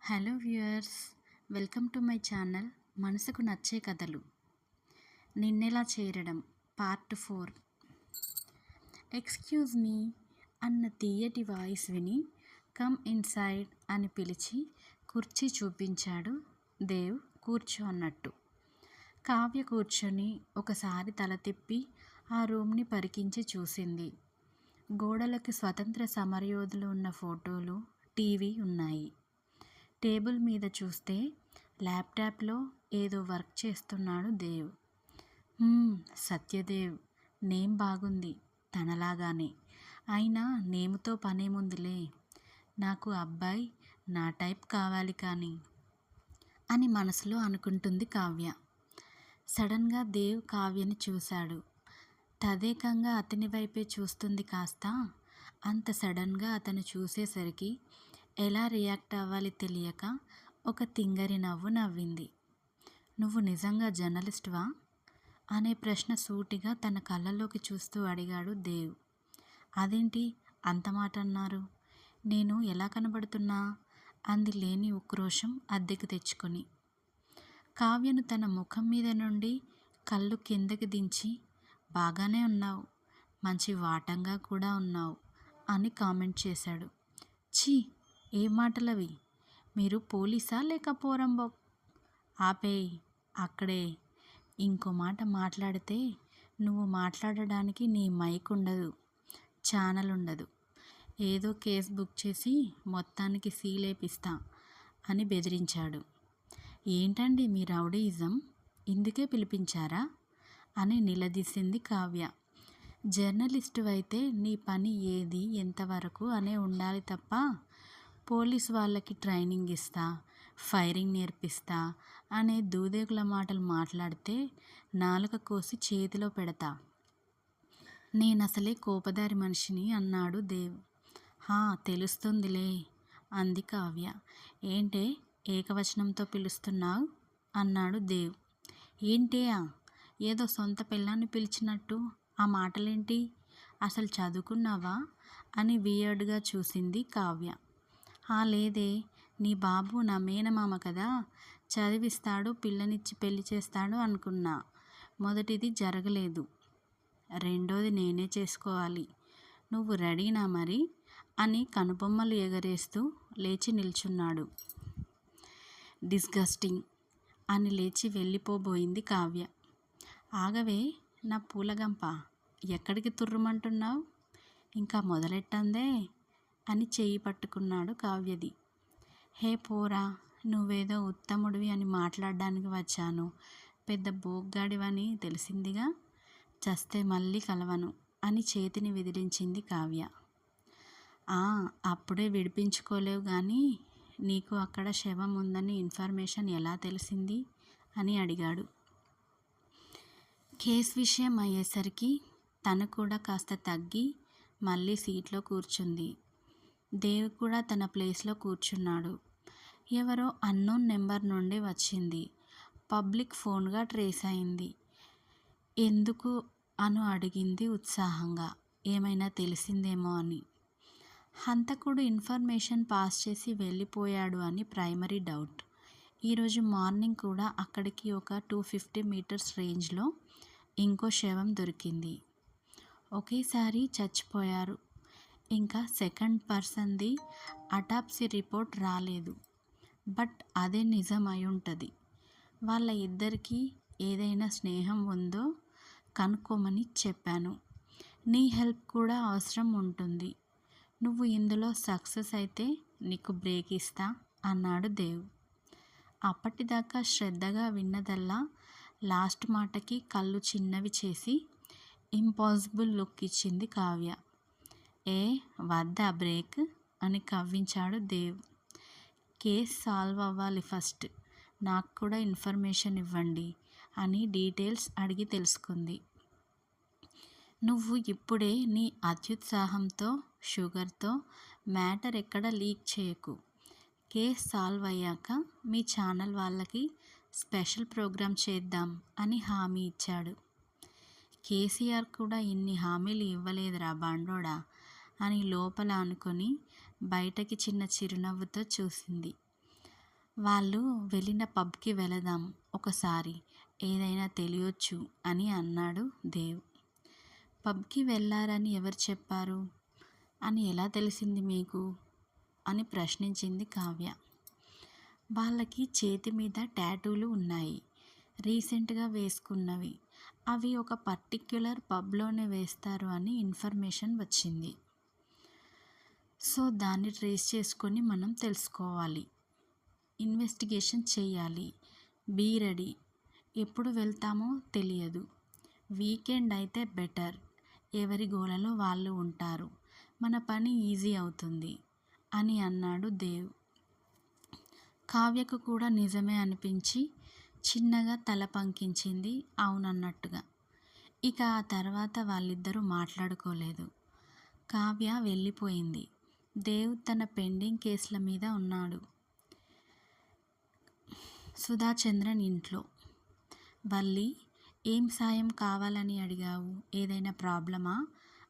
Hello viewers, welcome to my channel మనసుకు నచ్చే కథలు. నిన్నెలా చేరడం పార్ట్ 4. ఎక్స్క్యూజ్ మీ అన్న తీయటి వాయిస్ విని కమ్ ఇన్సైడ్ అని పిలిచి కుర్చీ చూపించాడు దేవ్ కూర్చో అన్నట్టు. కావ్య కూర్చొని ఒకసారి తల తిప్పి ఆ రూమ్ని పరికించి చూసింది. గోడలకు స్వతంత్ర సమరయోధులు ఉన్న ఫోటోలు, టీవీ ఉన్నాయి. టేబుల్ మీద చూస్తే ల్యాప్టాప్లో ఏదో వర్క్ చేస్తున్నాడు దేవ్. సత్యదేవ్ నేమ్ బాగుంది, తనలాగానే. అయినా నేముతో పనేముందిలే, నాకు అబ్బాయి నా టైప్ కావాలి కానీ అని మనసులో అనుకుంటుంది కావ్య. సడన్గా దేవ్ కావ్యని చూశాడు. తదేకంగా అతని వైపే చూస్తుంది. కాస్త అంత సడన్గా అతను చూసేసరికి ఎలా రియాక్ట్ అవ్వాలి తెలియక ఒక తింగరి నవ్వు నవ్వింది. నువ్వు నిజంగా జర్నలిస్ట్వా అనే ప్రశ్న సూటిగా తన కళ్ళలోకి చూస్తూ అడిగాడు దేవ్. అదేంటి అంత మాట అన్నారు, నేను ఎలా కనబడుతున్నా అంది లేని ఉక్రోషం అద్దెకు తెచ్చుకొని. కావ్యను తన ముఖం మీద నుండి కళ్ళు కిందకి దించి బాగానే ఉన్నావు, మంచి వాటంగా కూడా ఉన్నావు అని కామెంట్ చేశాడు. ఛీ, ఏ మాటలవి, మీరు పోలీసా లేక పోరంబో? ఆపేయ్ అక్కడే. ఇంకో మాట మాట్లాడితే నువ్వు మాట్లాడడానికి నీ మైక్ ఉండదు, ఛానల్ ఉండదు. ఏదో కేసు బుక్ చేసి మొత్తానికి సీలేపిస్తా అని బెదిరించాడు. ఏంటండి మీ రౌడీయిజం, ఇందుకే పిలిపించారా అని నిలదీసింది కావ్య. జర్నలిస్టు అయితే నీ పని ఏది ఎంతవరకు అనే ఉండాలి తప్ప పోలీస్ వాళ్ళకి ట్రైనింగ్ ఇస్తా, ఫైరింగ్ నేర్పిస్తా అనే దూదేకుల మాటలు మాట్లాడితే నాలుక కోసి చేతిలో పెడతా. నేనసలే కోపదారి మనిషిని అన్నాడు దేవ్. తెలుస్తుందిలే అంది కావ్య. ఏంటే ఏకవచనంతో పిలుస్తున్నావు అన్నాడు దేవ్. ఏంటేయా, ఏదో సొంత పిల్లాన్ని పిలిచినట్టు ఆ మాటలేంటి, అసలు చదువుకున్నావా అని వియర్డ్గా చూసింది కావ్య. లేదే, నీ బాబు నా మేనమామ కదా, చదివిస్తాడు, పిల్లనిచ్చి పెళ్లి చేస్తాడు అనుకున్నా. మొదటిది జరగలేదు, రెండోది నేనే చేసుకోవాలి. నువ్వు రెడీనా మరి అని కనుబొమ్మలు ఎగరేస్తూ లేచి నిల్చున్నాడు. డిస్గస్టింగ్ అని లేచి వెళ్ళిపోబోయింది కావ్య. ఆగవే నా పూలగంప, ఎక్కడికి తుర్రుమంటున్నావు, ఇంకా మొదలెట్టందే అని చెయ్యి పట్టుకున్నాడు కావ్యది. హే పోరా, నువ్వేదో ఉత్తముడివి అని మాట్లాడడానికి వచ్చాను, పెద్ద బోగ్గాడివని తెలిసిందిగా, చస్తే మళ్ళీ కలవను అని చేతిని విదిలించింది కావ్య. అప్పుడే విడిపించుకోలేవు కానీ నీకు అక్కడ శవం ఉందని ఇన్ఫర్మేషన్ ఎలా తెలిసింది అని అడిగాడు. కేస్ విషయం అయ్యేసరికి తను కూడా కాస్త తగ్గి మళ్ళీ సీట్లో కూర్చుంది. దేవ్ కూడా తన ప్లేస్లో కూర్చున్నాడు. ఎవరో అన్నోన్ నెంబర్ నుండి వచ్చింది. పబ్లిక్ ఫోన్గా ట్రేస్ అయింది. ఎందుకు అను అడిగింది ఉత్సాహంగా, ఏమైనా తెలిసిందేమో అని. హంతకుడు ఇన్ఫర్మేషన్ పాస్ చేసి వెళ్ళిపోయాడు అని ప్రైమరీ డౌట్. ఈరోజు మార్నింగ్ కూడా అక్కడికి ఒక 250 మీటర్స్ రేంజ్లో ఇంకో శవం దొరికింది. ఒకేసారి చచ్చిపోయారు. ఇంకా సెకండ్ పర్సన్ది అటాప్సీ రిపోర్ట్ రాలేదు. బట్ అదే నిజం అయి ఉంటుంది. వాళ్ళ ఇద్దరికీ ఏదైనా స్నేహం ఉందో కనుక్కోమని చెప్పాను. నీ హెల్ప్ కూడా అవసరం ఉంటుంది. నువ్వు ఇందులో సక్సెస్ అయితే నీకు బ్రేక్ ఇస్తా అన్నాడు దేవ్. అప్పటిదాకా శ్రద్ధగా విన్నదల్లా లాస్ట్ మాటకి కళ్ళు చిన్నవి చేసి ఇంపాసిబుల్ లుక్ ఇచ్చింది కావ్య. వద్దా బ్రేక్ అని కవ్వించాడు దేవ్. కేస్ సాల్వ్ అవ్వాలి ఫస్ట్, నాకు కూడా ఇన్ఫర్మేషన్ ఇవ్వండి అని డీటెయిల్స్ అడిగి తెలుసుకుంది. నువ్వు ఇప్పుడే నీ అత్యుత్సాహంతో షుగర్తో మ్యాటర్ ఎక్కడ లీక్ చేయకు. కేస్ సాల్వ్ అయ్యాక మీ ఛానల్ వాళ్ళకి స్పెషల్ ప్రోగ్రామ్ చేద్దాం అని హామీ ఇచ్చాడు. కేసీఆర్ కూడా ఇన్ని హామీలు ఇవ్వలేదురా బండోడా అని లోపల అనుకొని బయటకి చిన్న చిరునవ్వుతో చూసింది. వాళ్ళు వెళ్ళిన పబ్కి వెళదాం ఒకసారి, ఏదైనా తెలియొచ్చు అని అన్నాడు దేవ్. పబ్కి వెళ్ళారని ఎవరు చెప్పారు అని ఎలా తెలిసింది మీకు అని ప్రశ్నించింది కావ్య. వాళ్ళకి చేతి మీద టాటూలు ఉన్నాయి, రీసెంట్గా వేసుకున్నవి. అవి ఒక పర్టిక్యులర్ పబ్లోనే వేస్తారు అని ఇన్ఫర్మేషన్ వచ్చింది. సో దాన్ని ట్రేస్ చేసుకొని మనం తెలుసుకోవాలి, ఇన్వెస్టిగేషన్ చేయాలి. Be ready. ఎప్పుడు వెళ్తామో తెలియదు. వీకెండ్ అయితే బెటర్. ఎవరి గోలలో వాళ్ళు ఉంటారు, మన పని ఈజీ అవుతుంది అని అన్నాడు దేవ్. కావ్యకు కూడా నిజమే అనిపించి చిన్నగా తల పంకించింది అవునన్నట్టుగా. ఇక ఆ తర్వాత వాళ్ళిద్దరూ మాట్లాడుకోలేదు. కావ్య వెళ్ళిపోయింది. దేవ్ తన పెండింగ్ కేసుల మీద ఉన్నాడు. సుధాచంద్రన్ ఇంట్లో. వల్లి, ఏం సాయం కావాలని అడిగావు? ఏదైనా ప్రాబ్లమా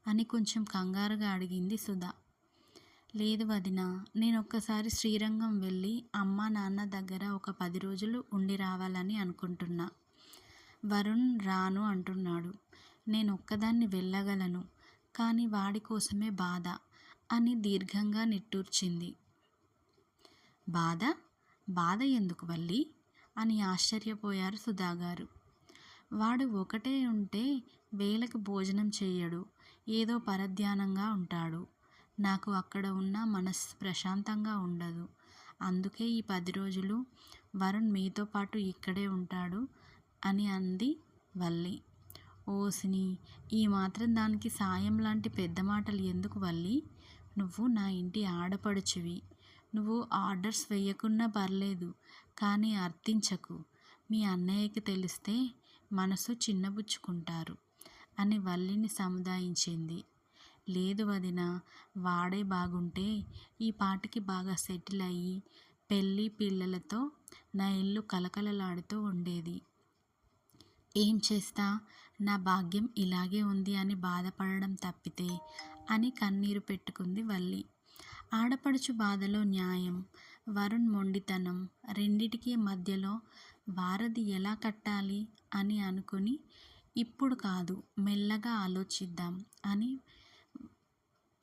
అని కొంచెం కంగారుగా అడిగింది సుధా. లేదు వదిన, నేను ఒక్కసారి శ్రీరంగం వెళ్ళి అమ్మ నాన్న దగ్గర ఒక 10 రోజులు ఉండి రావాలని అనుకుంటున్నా. వరుణ్ రాను అంటున్నాడు. నేను ఒక్కదాన్ని వెళ్ళగలను, కానీ వాడి కోసమే బాధ అని దీర్ఘంగా నిట్టూర్చింది. బాధ? బాధ ఎందుకు వల్లి అని ఆశ్చర్యపోయారు సుధాగారు. వాడు ఒకటే ఉంటే వేళకు భోజనం చెయ్యడు, ఏదో పరధ్యానంగా ఉంటాడు. నాకు అక్కడ ఉన్న మనసు ప్రశాంతంగా ఉండదు. అందుకే ఈ 10 రోజులు వరుణ్ మీతో పాటు ఇక్కడే ఉంటాడు అని అంది వల్లి. ఓసిని, ఈ మాత్రం దానికి సాయం లాంటి పెద్ద మాటలు ఎందుకు వల్లి? నువ్వు నా ఇంటి ఆడపడుచువి. నువ్వు ఆర్డర్స్ వేయకున్నా పర్లేదు, కానీ అర్థించకు. మీ అన్నయ్యకి తెలిస్తే మనసు చిన్నబుచ్చుకుంటారు అని వల్లిని సముదాయించింది. లేదు వదిన, వాడే బాగుంటే ఈ పాటికి బాగా సెటిల్ అయ్యి పెళ్ళి పిల్లలతో నా ఇల్లు కలకలలాడుతూ ఉండేది. ఏం చేస్తా, నా భాగ్యం ఇలాగే ఉంది అని బాధపడడం తప్పితే అని కన్నీరు పెట్టుకుంది వల్లి. ఆడపడుచు బాధలో న్యాయం, వరుణ్ మొండితనం రెండిటికీ మధ్యలో వారధి ఎలా కట్టాలి అని అనుకుని ఇప్పుడు కాదు మెల్లగా ఆలోచిద్దాం అని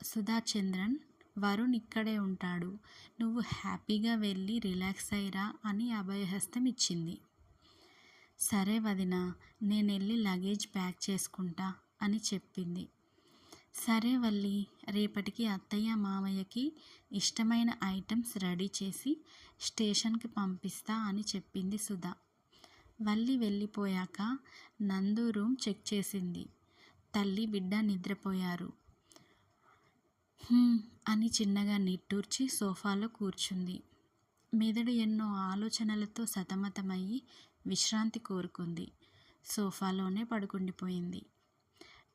సుధాచంద్రన్, వరుణ్ ఇక్కడే ఉంటాడు, నువ్వు హ్యాపీగా వెళ్ళి రిలాక్స్ అయ్యిరా అని అభయహస్తం ఇచ్చింది. సరే వదిన, నేను వెళ్ళి లగేజ్ ప్యాక్ చేసుకుంటా అని చెప్పింది. సరే వల్లి, రేపటికి అత్తయ్య మామయ్యకి ఇష్టమైన ఐటమ్స్ రెడీ చేసి స్టేషన్కి పంపిస్తా అని చెప్పింది సుధా. వల్లి వెళ్ళిపోయాక నందు రూమ్ చెక్ చేసింది. తల్లి బిడ్డ నిద్రపోయారు. అని చిన్నగా నిట్టూర్చి సోఫాలో కూర్చుంది. మెదడు ఎన్నో ఆలోచనలతో సతమతమయ్యి విశ్రాంతి కోరుకుంది. సోఫాలోనే పడుకుండిపోయింది.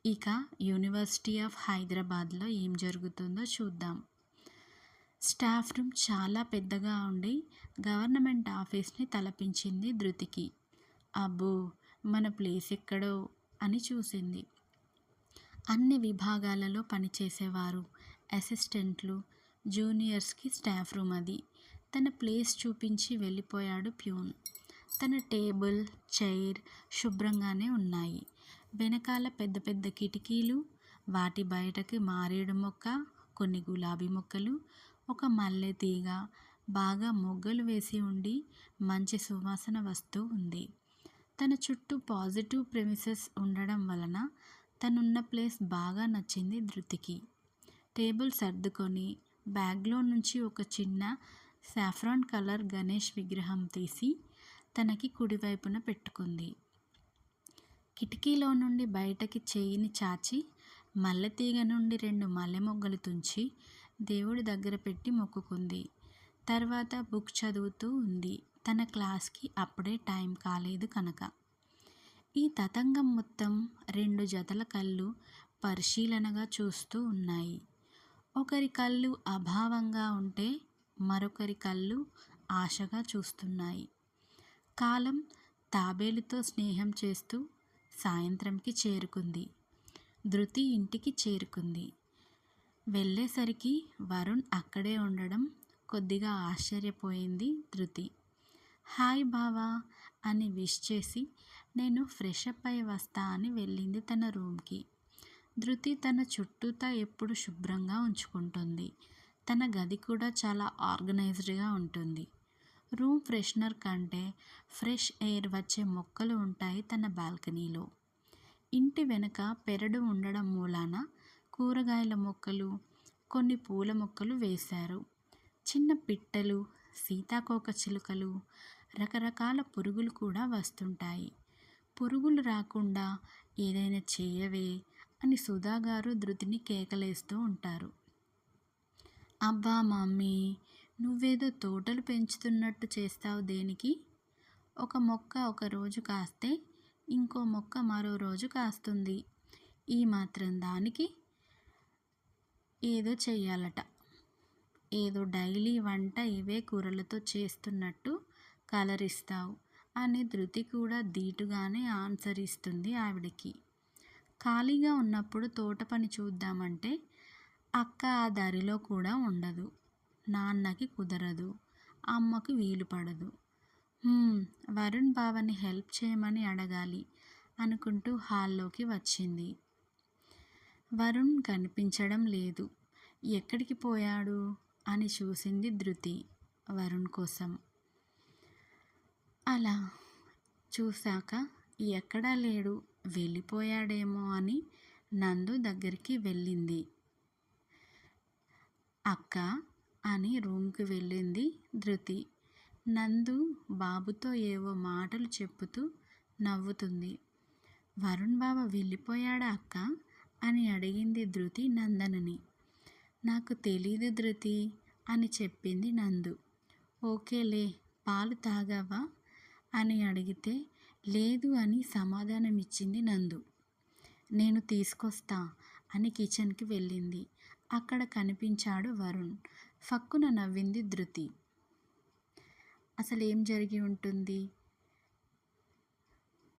ఇక యూనివర్సిటీ ఆఫ్ హైదరాబాద్లో ఏం జరుగుతుందో చూద్దాం. స్టాఫ్ రూమ్ చాలా పెద్దగా ఉండి గవర్నమెంట్ ఆఫీస్ని తలపించింది ధృతికి. అబ్బో, మన ప్లేస్ ఎక్కడో అని చూసింది. అన్ని విభాగాలలో పనిచేసేవారు, అసిస్టెంట్లు, జూనియర్స్కి స్టాఫ్ రూమ్ అది. తన ప్లేస్ చూపించి వెళ్ళిపోయాడు ప్యూన్. తన టేబుల్, చైర్ శుభ్రంగానే ఉన్నాయి. వెనకాల పెద్ద పెద్ద కిటికీలు, వాటి బయటకి మారేడు మొక్క, కొన్ని గులాబీ మొక్కలు, ఒక మల్లె తీగ, బాగా మొగ్గలు వేసి ఉండి మంచి సువాసన వస్తూ ఉంది. తన చుట్టూ పాజిటివ్ ప్రెమిసెస్ ఉండడం వలన తనున్న ప్లేస్ బాగా నచ్చింది ధృతికి. టేబుల్ సర్దుకొని బ్యాగ్లో నుంచి ఒక చిన్న సాఫ్రాన్ కలర్ గణేష్ విగ్రహం తీసి తనకి కుడివైపున పెట్టుకుంది. కిటికీలో నుండి బయటకి చేయిని చాచి మల్లెతీగ నుండి 2 మల్లె మొగ్గలు తుంచి దేవుడి దగ్గర పెట్టి మొక్కుకుంది. తర్వాత బుక్ చదువుతూ ఉంది. తన క్లాస్కి అప్పుడే టైం కాలేదు కనుక. ఈ తతంగం మొత్తం 2 జతల కళ్ళు పరిశీలనగా చూస్తూ ఉన్నాయి. ఒకరి కళ్ళు అభావంగా ఉంటే మరొకరి కళ్ళు ఆశగా చూస్తున్నాయి. కాలం తాబేలుతో స్నేహం చేస్తూ సాయంత్రంకి చేరుకుంది. ధృతి ఇంటికి చేరుకుంది. వెళ్ళేసరికి వరుణ్ అక్కడే ఉండడం కొద్దిగా ఆశ్చర్యపోయింది ధృతి. హాయ్ బావా అని విష్ చేసి నేను ఫ్రెష్ అప్ అయి వస్తా అని వెళ్ళింది తన రూమ్కి. ధృతి తన చుట్టూతా ఎప్పుడు శుభ్రంగా ఉంచుకుంటుంది. తన గది కూడా చాలా ఆర్గనైజ్డ్గా ఉంటుంది. రూమ్ ఫ్రెషనర్ కంటే ఫ్రెష్ ఎయిర్ వచ్చే మొక్కలు ఉంటాయి తన బాల్కనీలో. ఇంటి వెనక పెరడు ఉండడం మూలాన కూరగాయల మొక్కలు, కొన్ని పూల మొక్కలు వేశారు. చిన్న పిట్టలు, సీతాకోకచిలుకలు, రకరకాల పురుగులు కూడా వస్తుంటాయి. పురుగులు రాకుండా ఏదైనా చెయ్యవే అని సుధాగారు ధృతిని కేకలేస్తూ ఉంటారు. అబ్బా మమ్మీ, నువ్వేదో తోటలు పెంచుతున్నట్టు చేస్తావు దేనికి? ఒక మొక్క ఒక రోజు కాస్తే ఇంకో మొక్క మరో రోజు కాస్తుంది. ఈ మాత్రం దానికి ఏదో చెయ్యాలట. ఏదో డైలీ వంట ఇవే కూరలతో చేస్తున్నట్టు కలరిస్తావు అని ధృతి కూడా ధీటుగానే ఆన్సర్ ఇస్తుంది ఆవిడకి. ఖాళీగా ఉన్నప్పుడు తోట పని చూద్దామంటే అక్క ఆ దారిలో కూడా ఉండదు. నాన్నకి కుదరదు, అమ్మకు వీలు పడదు. వరుణ్ బావని హెల్ప్ చేయమని అడగాలి అనుకుంటూ హాల్లోకి వచ్చింది. వరుణ్ కనిపించడం లేదు. ఎక్కడికి పోయాడు అని చూసింది ధృతి వరుణ్ కోసం. అలా చూశాక ఎక్కడా లేడు, వెళ్ళిపోయాడేమో అని నందు దగ్గరికి వెళ్ళింది. అక్క అని రూమ్కి వెళ్ళింది ధృతి. నందు బాబుతో ఏవో మాటలు చెప్పుతూ నవ్వుతుంది. వరుణ్ బావ వెళ్ళిపోయాడా అక్క అని అడిగింది ధృతి నందనని. నాకు తెలీదు ధృతి అని చెప్పింది నందు. ఓకేలే, పాలు తాగావా అని అడిగితే లేదు అని సమాధానమిచ్చింది నందు. నేను తీసుకొస్తా అని కిచెన్కి వెళ్ళింది. అక్కడ కనిపించాడు వరుణ్. ఫక్కున నవ్వింది ధృతి. అసలు ఏం జరిగి ఉంటుంది?